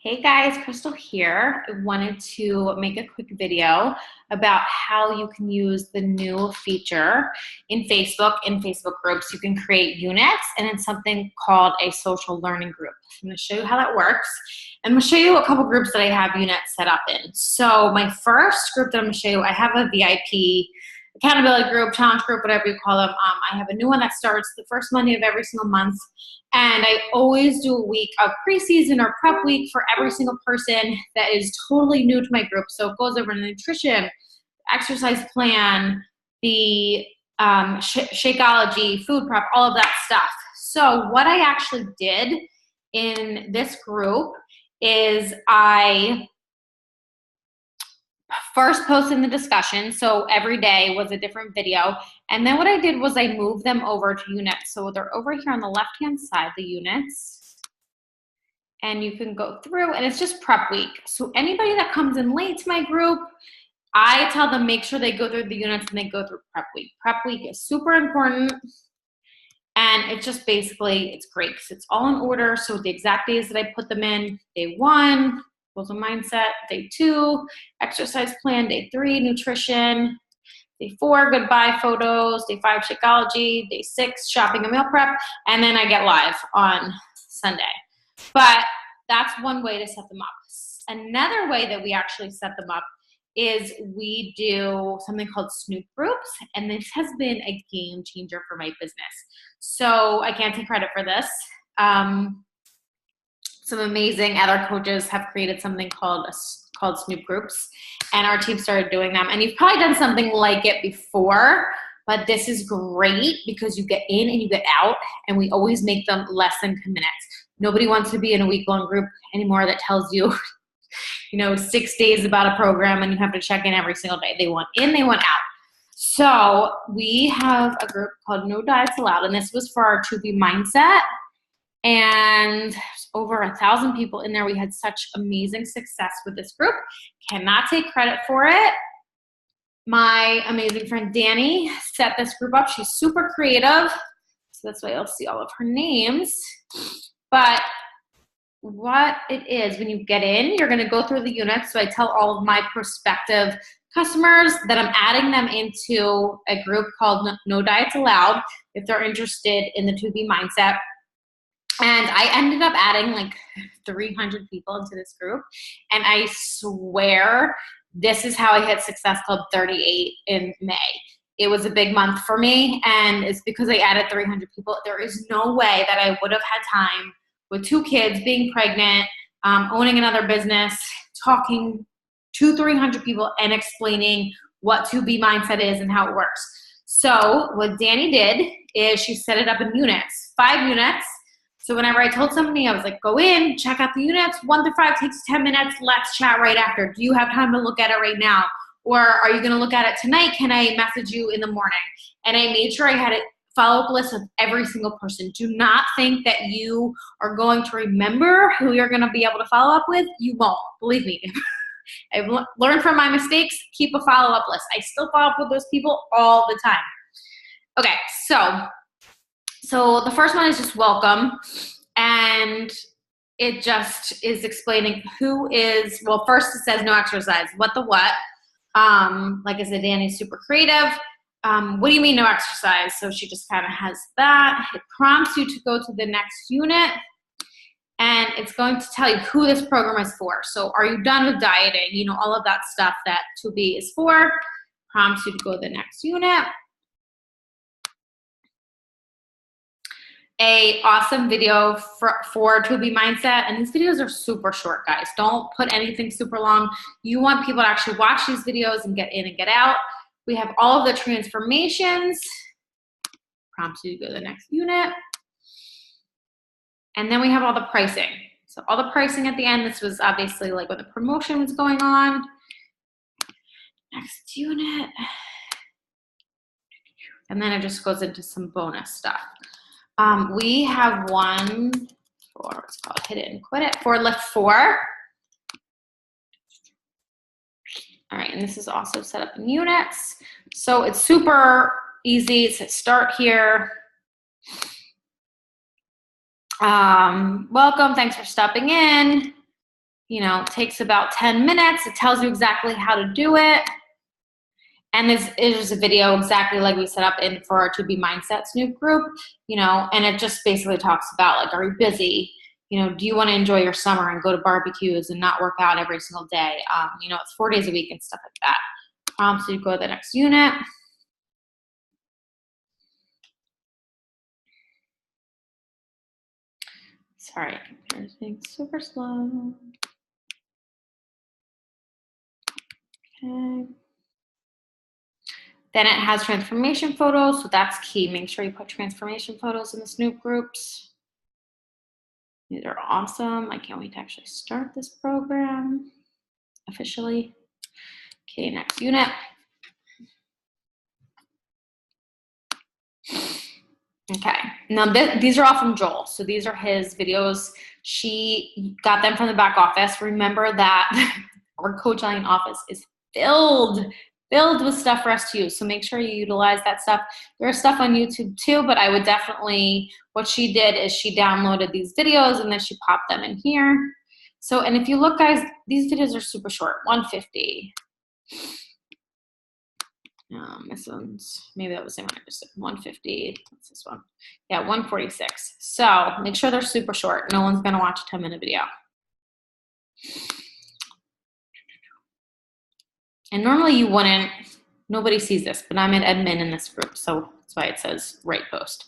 Hey guys, Crystal here. I wanted to make a quick video about how you can use the new feature in Facebook groups. You can create units and it's something called a social learning group. I'm going to show you how that works. I'm going to show you a couple groups that I have units set up in. So my first group that I'm going to show you, I have a VIP accountability group, challenge group, whatever you call them. I have a new one that starts the first Monday of every single month. And I always do a week of preseason or prep week for every single person that is totally new to my group. So it goes over the nutrition, exercise plan, the Shakeology, food prep, all of that stuff. So what I actually did in this group is I first posted in the discussion, so every day was a different video. And then what I did was I moved them over to units. So they're over here on the left-hand side, the units. And you can go through, and it's just prep week. So anybody that comes in late to my group, I tell them make sure they go through the units and they go through prep week. Prep week is super important. And it's just basically, it's great because it's all in order. So the exact days that I put them in, day 1, goals and mindset, day 2, exercise plan, day 3, nutrition, day 4, goodbye photos, day 5, Shakeology, day 6, shopping and meal prep, and then I get live on Sunday. But that's one way to set them up. Another way that we actually set them up is we do something called Snoop groups, and this has been a game changer for my business. So I can't take credit for this. Some amazing other coaches have created something called Snoop groups, and our team started doing them. And you've probably done something like it before, but this is great because you get in and you get out, and we always make them less than 10 minutes. Nobody wants to be in a week-long group anymore that tells you, 6 days about a program and you have to check in every single day. They want in, they want out. So we have a group called No Diets Allowed, and this was for our 2B mindset. And over 1,000 people in there. We had such amazing success with this group. Cannot take credit for it. My amazing friend Danny set this group up. She's super creative, so that's why you'll see all of her names. But what it is, when you get in, you're going to go through the units. So I tell all of my prospective customers that I'm adding them into a group called No Diets Allowed if they're interested in the 2B mindset. And I ended up adding like 300 people into this group. And I swear this is how I hit Success Club 38 in May. It was a big month for me, and it's because I added 300 people. There is no way that I would have had time with 2 kids, being pregnant, owning another business, talking to 300 people and explaining what 2B mindset is and how it works. So what Danny did is she set it up in units, 5 units. So whenever I told somebody, I was like, go in, check out the units, 1 through 5 takes 10 minutes, let's chat right after. Do you have time to look at it right now? Or are you gonna look at it tonight? Can I message you in the morning? And I made sure I had a follow-up list of every single person. Do not think that you are going to remember who you're gonna be able to follow up with. You won't, believe me. I've learned from my mistakes, keep a follow-up list. I still follow up with those people all the time. Okay, so the first one is just welcome, and it just is explaining who is, well, first it says no exercise, what the what. Like I said, Danny's super creative. What do you mean no exercise? So she just kind of has that. It prompts you to go to the next unit, and it's going to tell you who this program is for. So are you done with dieting? All of that stuff that 2B is for. Prompts you to go to the next unit. A awesome video for 2B mindset, and these videos are super short, guys. Don't put anything super long. You want people to actually watch these videos and get in and get out. We have all of the transformations. Prompts you to go to the next unit. And then we have all the pricing. So all the pricing at the end, this was obviously like when the promotion was going on. Next unit. And then it just goes into some bonus stuff. We have one for, it's called Hit It and Quit It, for Lift 4. All right, and this is also set up in units. So it's super easy. It says start here. Welcome, thanks for stopping in. You know, it takes about 10 minutes. It tells you exactly how to do it. And this is a video exactly like we set up in for our To Be Mindset Snoop group, you know, and it just basically talks about like, are you busy? You know, do you want to enjoy your summer and go to barbecues and not work out every single day? You know, it's 4 days a week and stuff like that. Prompts you to go to the next unit. Sorry, computer's being super slow. Okay. Then it has transformation photos, so that's key. Make sure you put transformation photos in the Snoop groups. These are awesome. I can't wait to actually start this program officially. Okay, next unit. Okay, now these are all from Joel. So these are his videos. She got them from the back office. Remember that our Coach Eileen office is filled with stuff for us to use. So make sure you utilize that stuff. There's stuff on YouTube too, but I would definitely, what she did is she downloaded these videos and then she popped them in here. So, and if you look guys, these videos are super short, 150. This one's, maybe that was the same one I just did, 150. What's this one? Yeah, 146. So make sure they're super short. No one's gonna watch a 10-minute video. And normally you wouldn't, nobody sees this, but I'm an admin in this group, so that's why it says right post.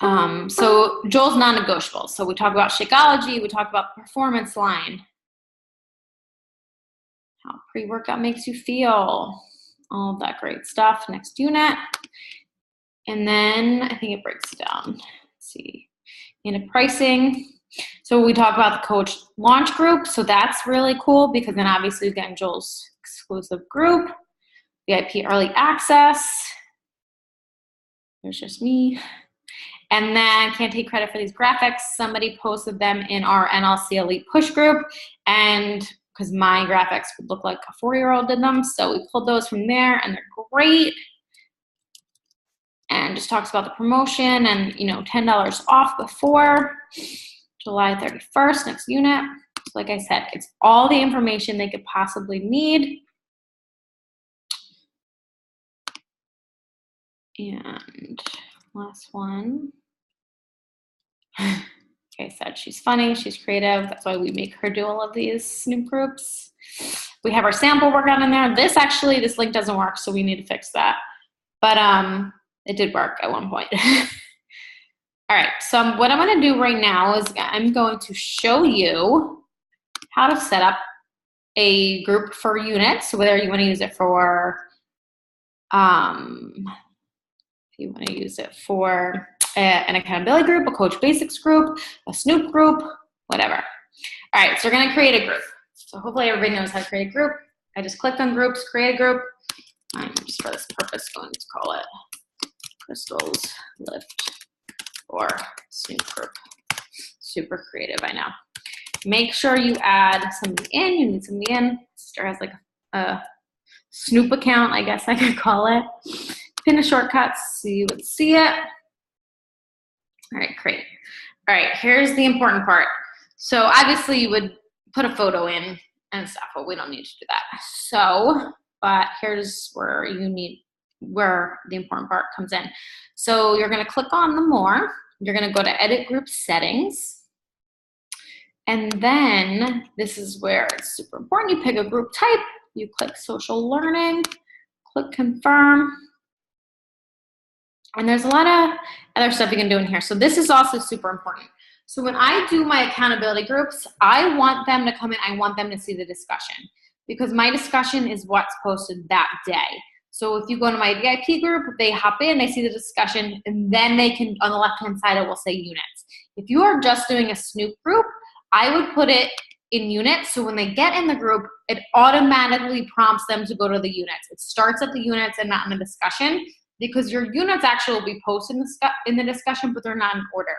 So Joel's non-negotiable. So we talk about Shakeology, we talk about performance line, how pre-workout makes you feel, all of that great stuff. Next unit. And then I think it breaks it down. Let's see. Into pricing. So we talk about the coach launch group. So that's really cool because then obviously you get Joel's exclusive group, VIP early access. There's just me. And then can't take credit for these graphics. Somebody posted them in our NLC Elite Push group. And because my graphics would look like a 4-year-old did them. So we pulled those from there and they're great. And just talks about the promotion and, you know, $10 off before July 31st, next unit. Like I said, it's all the information they could possibly need. And last one. Like I said, she's funny, she's creative. That's why we make her do all of these Snoop groups. We have our sample workout in there. This link doesn't work, so we need to fix that. But it did work at one point. All right, so what I'm gonna do right now is I'm going to show you how to set up a group for units, whether you wanna use it for, if you wanna use it for an accountability group, a Coach Basics group, a Snoop group, whatever. All right, so we're gonna create a group. So hopefully everybody knows how to create a group. I just clicked on groups, create a group. I'm just for this purpose going to call it Crystal's Lift or Snoop group. Super creative, I know. Make sure you add somebody in. You need somebody in. Sister has like a Snoop account, I guess I could call it. Pin a shortcut so you would see it. All right, great. All right, here's the important part. So obviously you would put a photo in and stuff, but we don't need to do that. So, but here's where where the important part comes in. So you're gonna click on the more, you're gonna go to edit group settings. And then this is where it's super important. You pick a group type, you click social learning, click confirm. And there's a lot of other stuff you can do in here. So this is also super important. So when I do my accountability groups, I want them to come in, I want them to see the discussion because my discussion is what's posted that day. So if you go to my VIP group, they hop in, they see the discussion, and then they can, on the left-hand side, it will say units. If you are just doing a Snoop group, I would put it in units. So when they get in the group, it automatically prompts them to go to the units. It starts at the units and not in the discussion because your units actually will be posted in the discussion, but they're not in order.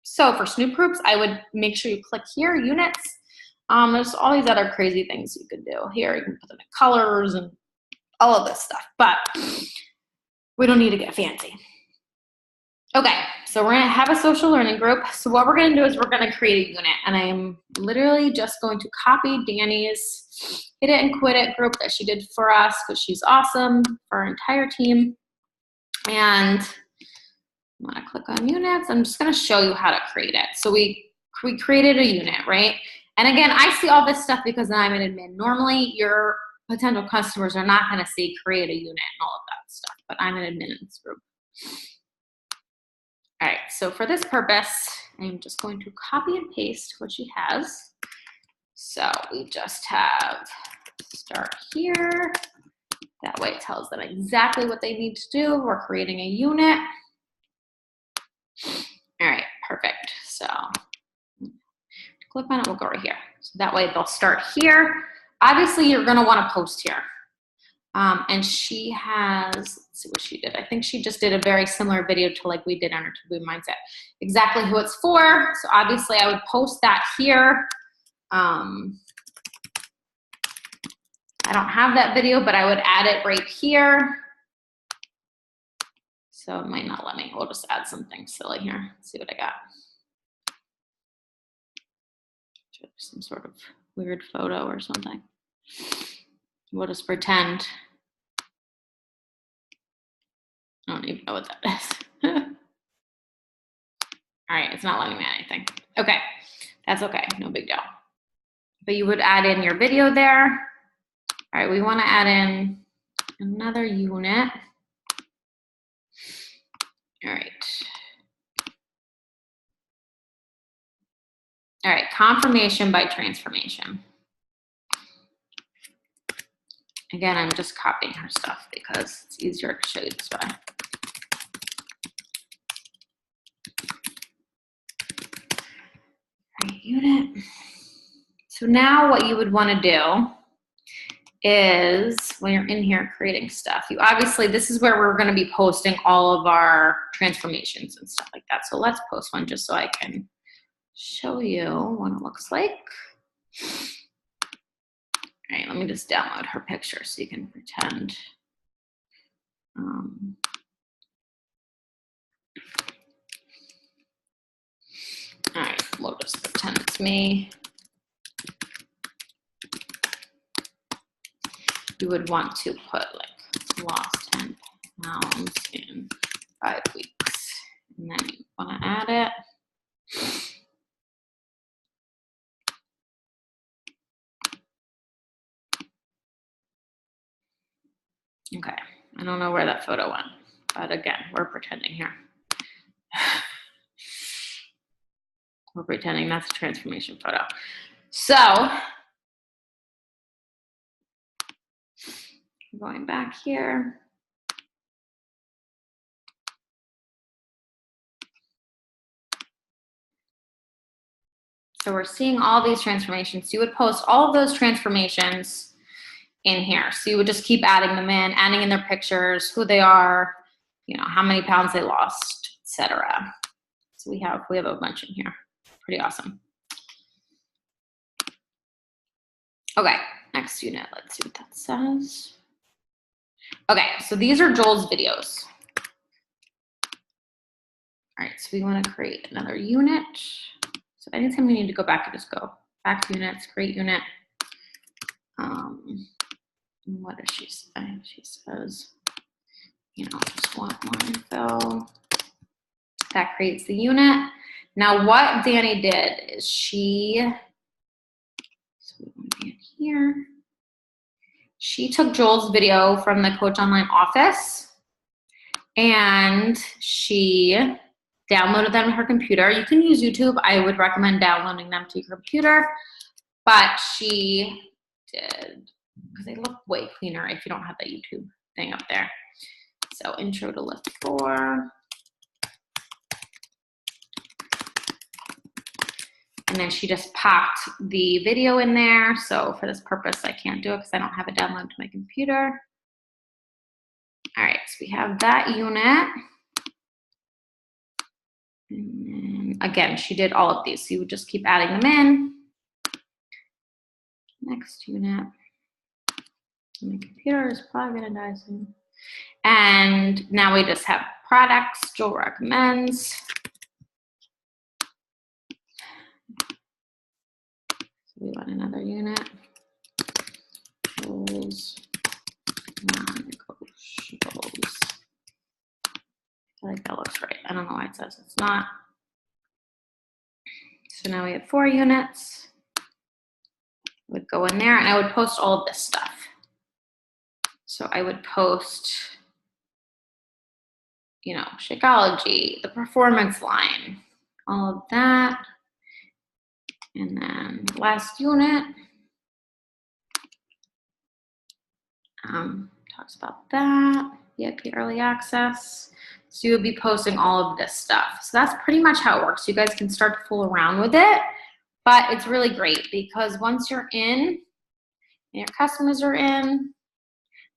So for Snoop groups, I would make sure you click here, units. There's all these other crazy things you could do. Here, you can put them in colors and all of this stuff, but we don't need to get fancy. Okay, so so we're gonna have a social learning group. So what we're gonna do is we're gonna create a unit, and I'm literally just going to copy Danny's Hit It and Quit It group that she did for us, because she's awesome, for our entire team. And I'm gonna click on units. I'm just gonna show you how to create it. So we created a unit, right? And again, I see all this stuff because I'm an admin. Normally, your potential customers are not gonna see create a unit and all of that stuff, but I'm an admin in this group. All right, so for this purpose, I'm just going to copy and paste what she has. So we just have start here. That way it tells them exactly what they need to do. We're creating a unit. All right, perfect. So click on it, we'll go right here. So that way they'll start here. Obviously, you're gonna wanna post here. And she has, let's see what she did. I think she just did a very similar video to like we did on her To Boom Mindset. Exactly who it's for. So obviously I would post that here. I don't have that video, but I would add it right here. So it might not let me. We'll just add something silly here. Let's see what I got. Some sort of weird photo or something. We'll just pretend. I don't even know what that is. All right, it's not letting me add anything. Okay, that's okay, no big deal. But you would add in your video there. All right, we wanna add in another unit. All right. All right, confirmation by transformation. Again, I'm just copying her stuff because it's easier to show you this way. Unit. So now what you would want to do is when you're in here creating stuff, you obviously, this is where we're going to be posting all of our transformations and stuff like that. So let's post one just so I can show you what it looks like. All right, let me just download her picture so you can pretend. All right, we'll just pretend it's me. You would want to put like lost 10 pounds in 5 weeks. And then you want to add it. Okay, I don't know where that photo went, but again, we're pretending here. We're pretending that's a transformation photo. So, going back here. So we're seeing all these transformations. You would post all of those transformations in here. So you would just keep adding them in, adding in their pictures, who they are, you know, how many pounds they lost, etc. So we have a bunch in here. Pretty awesome. Okay, next unit. Let's see what that says. Okay, so these are Joel's videos. All right, so we want to create another unit. So anytime we need to go back, you just go back to units, create unit. What does she say? She says, you know, just want more info. That creates the unit. Now what Danny did is so we want to be in here. She took Joel's video from the Coach Online office and she downloaded them to her computer. You can use YouTube. I would recommend downloading them to your computer, but she did, because they look way cleaner if you don't have that YouTube thing up there. So intro to lift 4. And then she just popped the video in there. So for this purpose, I can't do it because I don't have it downloaded to my computer. All right, so we have that unit. And then again, she did all of these. So you would just keep adding them in. Next unit. My computer is probably gonna die soon. And now we just have products Joel recommends. We want another unit. Goals, non-negotiables. I feel like that looks right. I don't know why it says it's not. So now we have 4 units. Would go in there and I would post all of this stuff. So I would post, you know, Shakeology, the performance line, all of that. And then last unit talks about that, VIP early access. So you would be posting all of this stuff. So that's pretty much how it works. You guys can start to fool around with it, but it's really great because once you're in and your customers are in,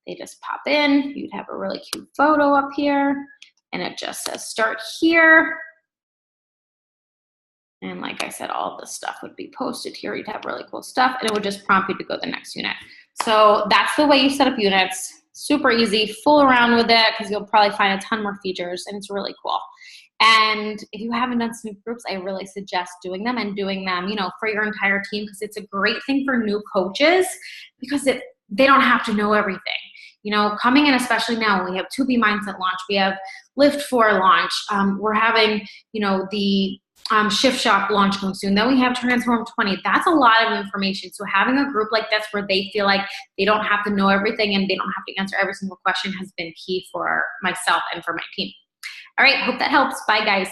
they just pop in. You'd have a really cute photo up here and it just says start here. And like I said, all of this stuff would be posted here. You'd have really cool stuff and it would just prompt you to go to the next unit. So that's the way you set up units. Super easy, fool around with it because you'll probably find a ton more features and it's really cool. And if you haven't done Snoop groups, I really suggest doing them and doing them, you know, for your entire team because it's a great thing for new coaches because they don't have to know everything. You know, coming in, especially now, we have 2B Mindset launch, we have Lift 4 launch, we're having, you know, the Shift Shop launch coming soon. Then we have Transform 20. That's a lot of information. So having a group like this where they feel like they don't have to know everything and they don't have to answer every single question has been key for myself and for my team. All right, hope that helps. Bye, guys.